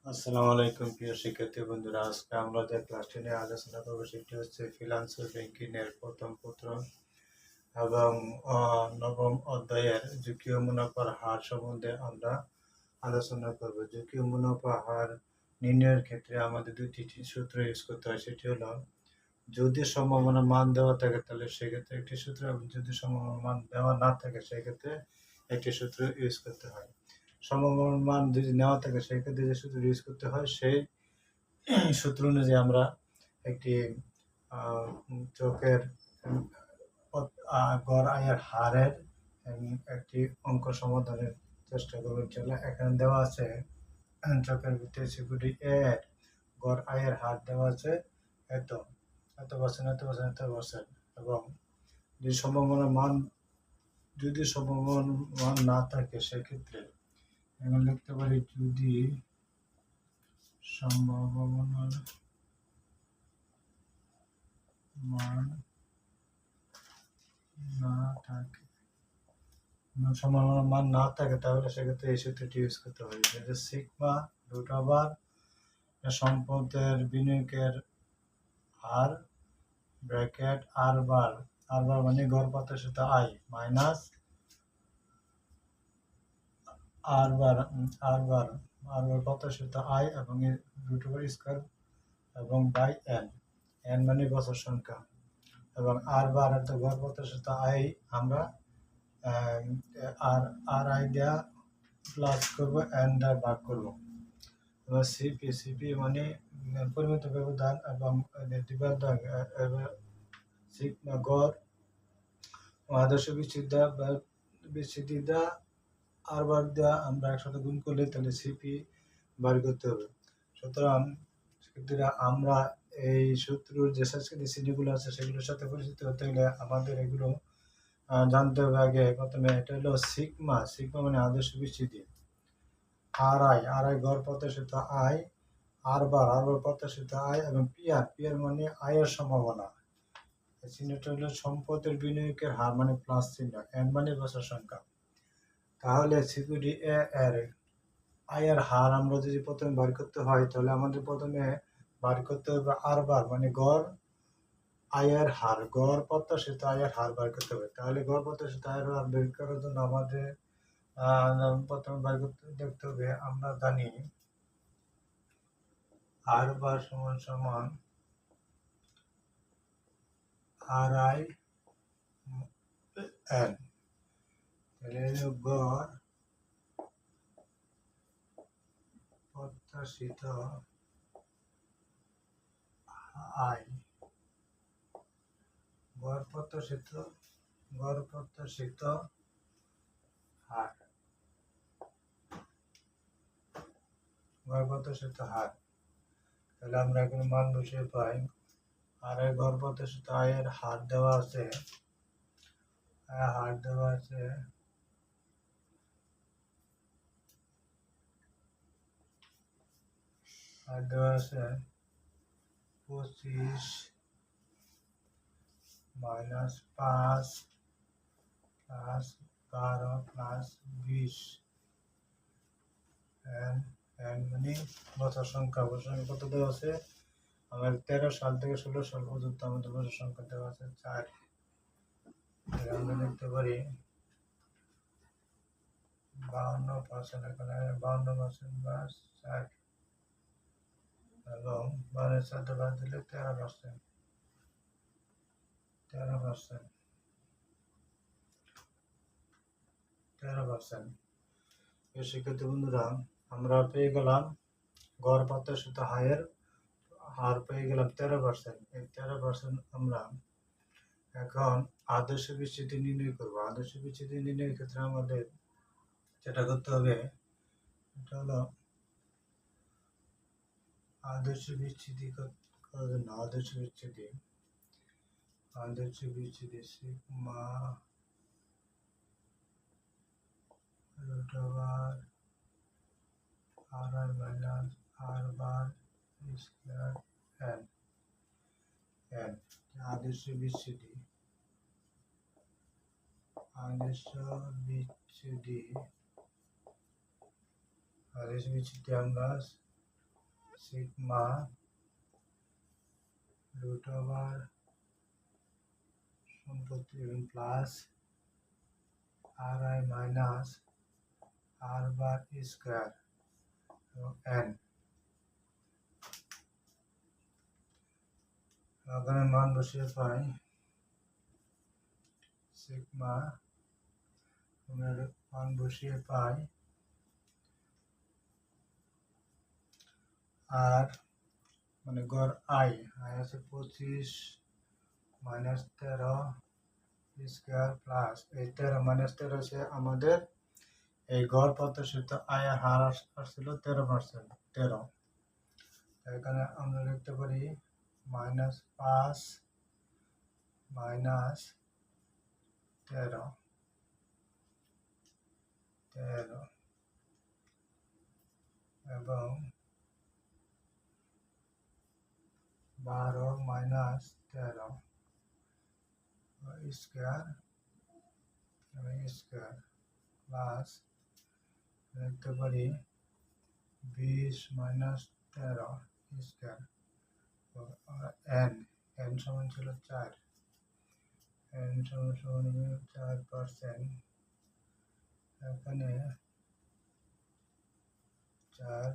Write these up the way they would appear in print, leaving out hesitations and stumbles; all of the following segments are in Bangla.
আসসালামু আলাইকুম প্রিয় শিক্ষার্থী বন্ধুরা, আজকে আমরা যে ক্লাসটি নিয়ে আলোচনা করবো সেটি হচ্ছে ফ্রিল্যান্সার ব্যাংকিং এর প্রথম পত্র এবং নবম অধ্যায়ের ঝুঁকি ও মুনাফার হার সম্বন্ধে আমরা আলোচনা করব। ঝুঁকি ও মুনাফা হার নির্ণয়ের ক্ষেত্রে আমাদের দুটি সূত্র ইউজ করতে হয়। সেটি হলো, যদি সম্ভাবনার মান দেওয়া থাকে তাহলে সেক্ষেত্রে একটি সূত্র, এবং যদি সম্ভাবনার মান দেওয়া না থাকে সেক্ষেত্রে একটি সূত্র ইউজ করতে হয়। সম্ভাবনার মান যদি নেওয়া থাকে সেক্ষেত্রে যে সূত্র ইউজ করতে হয় সেই সূত্র অনুযায়ী আমরা একটি চোখের গড় আয়ের হারের একটি অঙ্ক সমাধানের চেষ্টা করবো। চলে এখানে দেওয়া আছে চোখের ভিত্তিতে সিকিউরিটি এর গড় আয়ের হার দেওয়া আছে এত এত পার্সেন্ট এত পার্সেন্ট এত পার্সেন্ট, এবং যদি সম্ভাবনার মান না থাকে সেক্ষেত্রে এখানে লিখতে পারি, যদি সম্ভাবনার মান না থাকে সম্ভাবনার মান না থাকে তাহলে সেক্ষেত্রে এই সূত্রটি ইউজ করতে হবে, যে সিগমা রুট ওভার সম্পদের বিনিয়োগের হার ব্র্যাকেট আর বার মানে গড় প্রত্যাশিত আয় মাইনাস আর বার প্রত্যাশিত আয় এবং রুট ওভার স্কোয়ার এবং বাই এন মানে বছর সংখ্যা, এবং আর বার গড় প্রত্যাশিত আয় আমরা আর আই দেওয়া প্লাস করবো এন দ্বারা ভাগ করবো। এবার সিপি মানে পরিমিত ব্যবধান এবং গড় আদর্শ বিচ্ছিদ্রতা আর বার দেওয়া আমরা একসাথে গুণ করলে তাহলে সিপি বার করতে হবে। সুতরাং শিক্ষার্থীরা, আমরা এই সূত্রের যে সাংস্কৃতিক শ্রেণীগুলো আছে সেগুলোর সাথে পরিচিত হতে হলে আমাদের এগুলো জানতে হবে। আগে প্রথমে এটা হলো সিগমা মানে আদর্শ বিচ্ছিতি, আর আই গড় প্রত্যাশিত আয়, আর বার প্রত্যাশিত আয়, এবং পিআর মানে আয়ের সম্ভাবনা। চিহ্নটা হলো সম্পদের বিনিয়োগের হার মানে প্লাস চিহ্ন, এন মানে বছর সংখ্যা। তাহলে সিকিউরিটি এ এর আয়ের হার আমরা যদি প্রথমে বার করতে হয় তাহলে আমাদের প্রথমে বার করতে হবে আর বার মানে গড় আয়ের হার, গড় প্রত্যাশিত আয়ের হার বার করতে হবে। তাহলে গড় প্রত্যাশিত আয়ের হার বের করার জন্য আমাদের প্রথমে বার করতে দেখতে হবে, আমরা জানি আর বার সমান সমান আর আই এন। তাহলে গড় প্রত্যাশিত আয়, গড় প্রত্যাশিত হার, গড় প্রত্যাশিত হার। তাহলে আমরা এখানে মান বসিয়ে পাই, আর এই গড় প্রত্যাশিত আয়ের হার দেওয়া আছে, হার দেওয়া আছে আর দেওয়া আছে 25 মাইনাস 5 প্লাস 12 প্লাস 20 এন মানে বছর সংখ্যা। কত দেওয়া আছে? আমাদের 13 সাল থেকে 16 সাল পর্যন্ত আমাদের বছর সংখ্যা দেওয়া আছে 4। আমরা লিখতে পারি 52%, এখানে 52% প্লাস 4, এবং 12 সাথে বাদ দিলে 13%। শিক্ষার্থী বন্ধুরা, আমরা পেয়ে গেলাম গড় প্রত্যাশিত আয়ের হার পেয়ে গেলাম 13%। এই 13% আমরা এখন আদর্শ বিচ্ছিতি নির্ণয় করবো। আদর্শ বিচ্ছিতি নির্ণয়ের ক্ষেত্রে আমাদের যেটা করতে হবে এটা হলো আদর্শ বিচ্ছিতি করার জন্য আদর্শ বিচ্ছিতি sigma root over R I minus R bar square N আদর্শ বিচ্ছিতি আমরা সিগমা রুট ওভার সম্পত্তি plus R I minus R bar square এবং এন এখানে মান বসিয়ে পাই সিগমা মান বসিয়ে পাই আর মানে গড় আই আছে 25 মাইনাস 13 স্কোয়ার প্লাস এই 13 মাইনাস 13 হচ্ছে আমাদের এই গড় প্রত্যাশিত আয় আর হার আসছিল 13%, এখানে আমরা লিখতে পারি -5 মাইনাস 13 এবং 12 মাইনাস 13 স্কোয়ার প্লাস লিখতে পারি 20 মাইনাস 13 স্কোয়ার এন সমান ছিল 4 এন সমান 4%, এখানে 4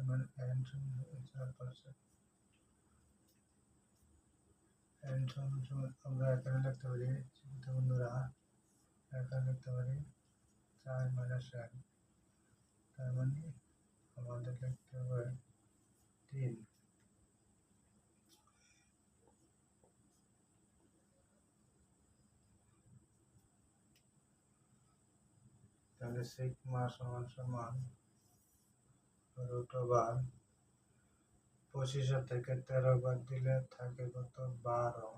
মানে এন সমান 4%, এন সমান আমরা এখানে লিখতে পারি বন্ধুরা এখানে লিখতে পারি 4 মাইনাস এন, তার মানে আমাদের লিখতে হবে 3। তাহলে সিগমা সমান রুট ওভার 25 থেকে 13 বাদ দিলে থাকে কত 12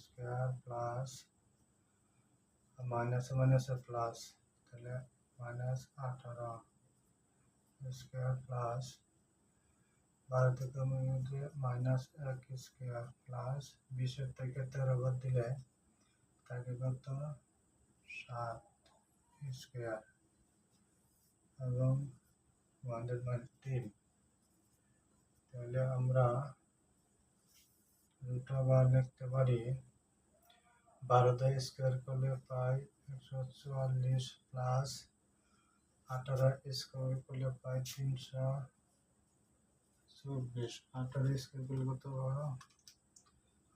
স্কোয়ার প্লাস মাইনাসে প্লাস তাহলে -18 স্কোয়ার প্লাস 12 থেকে -1 স্কোয়ার প্লাস 20 থেকে 13 বাদ দিলে থাকে কত 7 স্কোয়ার এবং আমাদের মান 3। তাহলে আমরা রুট ওভার লিখতে পারি 12 স্কোয়ার করলে পাই 144 প্লাস 18 স্কোয়ার করলে পাই 324, 18 স্কোয়ার করলে কত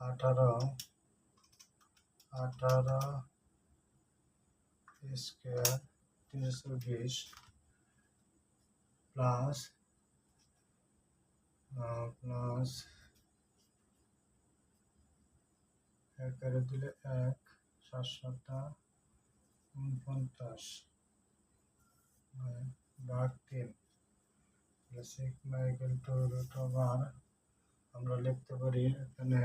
18 স্কোয়ার 320 প্লাস একারে দিলে 1 749 ভাগ 3, sigma equal to root over আমরা লিখতে পারি এখানে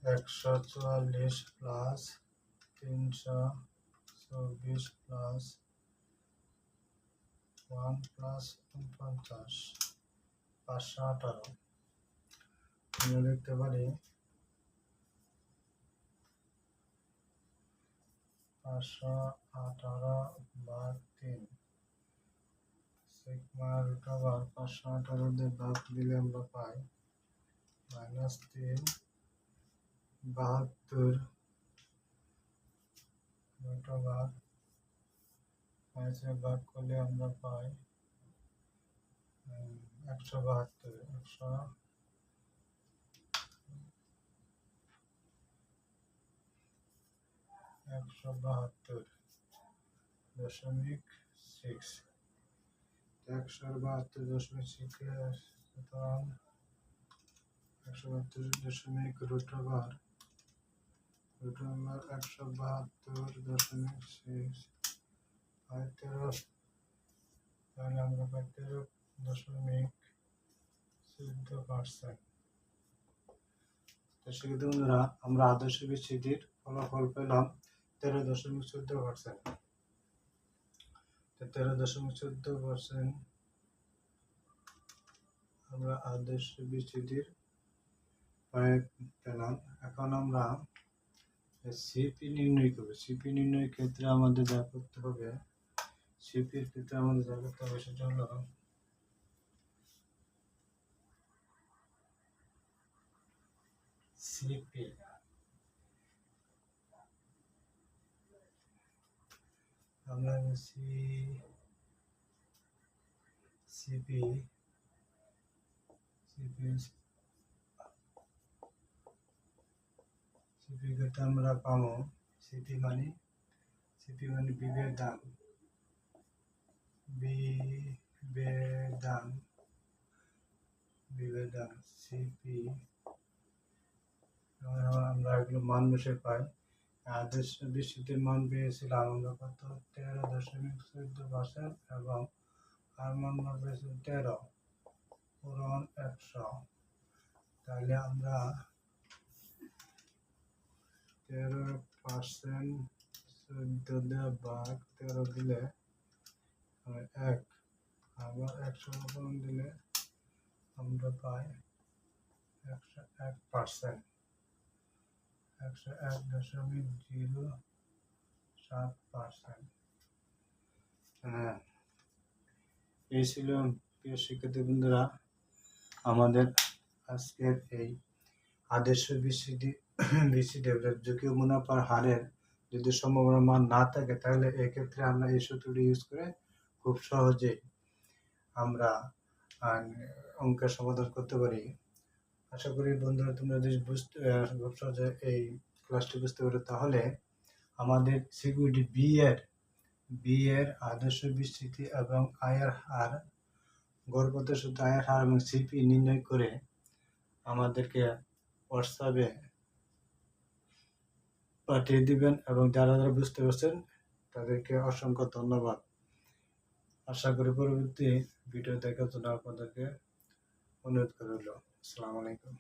144 প্লাস 324 প্লাস 1 প্লাস 49 518 আমরা লিখতে পারি 518 ভাগ 3, সিগমা রুট ওভার 518 দিয়ে ভাগ দিলে আমরা পাই -3 72 রুট ওভার 5 ভাগ করলে আমরা পাই 172.6, 172.6 সুতরাং 172 রুট ওভার 172.6 তাহলে আমরা পাই 13.14%। তো সেক্ষেত্রে বন্ধুরা আমরা আদর্শ বিচ্ছিতির ফলাফল পেলাম 13.14%। তো 13.14% আমরা আদর্শ বিচ্ছিতির পেলাম। এখন আমরা সিপি নির্ণয় করব। সিপি নির্ণয়ের ক্ষেত্রে আমাদের যা করতে হবে, সিপির ক্ষেত্রে আমাদের যা করতে হবে সেটা হলো সিপি। আমরা সিপি ক্ষেত্রে আমরা পাবো সিপি মানে বিভের দাম, সিপি। আমরা এগুলো মান বসে পাই। আদর্শ বিশ্বজিতের মান পেয়েছিলাম আমরা কত, 13.14% এবং আর মান পেয়েছি 13 পূরণ 100। তাহলে আমরা 13% 14 ভাগ 13 দিলে 1, আবার 100 পূরণ দিলে আমরা পাই 101%, 101.07%। হ্যাঁ, এই ছিল প্রিয় শিক্ষার্থী বন্ধুরা আমাদের আজকের এই আদর্শ বিসিডি ঝুঁকি মুনাফার হারের যদি সম্ভাবনা মান না থাকে, তাহলে এক্ষেত্রে আমরা এই সূত্রটি ইউজ করে খুব সহজে আমরা অঙ্কের সমাধান করতে পারি। আশা করি বন্ধুরা তোমরা যদি খুব সহজে এই ক্লাসটি বুঝতে পারো, তাহলে আমাদের সিকিউরিটি বি এর আদর্শ বিস্তৃতি এবং আয়ের হার, গড়পত্র সূত্র আয়ের হার এবং সিপি নির্ণয় করে আমাদেরকে হোয়াটসঅ্যাপে পাঠিয়ে দিবেন। এবং যারা যারা বুঝতে পারছেন তাদেরকে অসংখ্য ধন্যবাদ। আশা করি পরবর্তী ভিডিও দেখার জন্য আপনাদেরকে অনুরোধ করে রইল। আসসালামু আলাইকুম।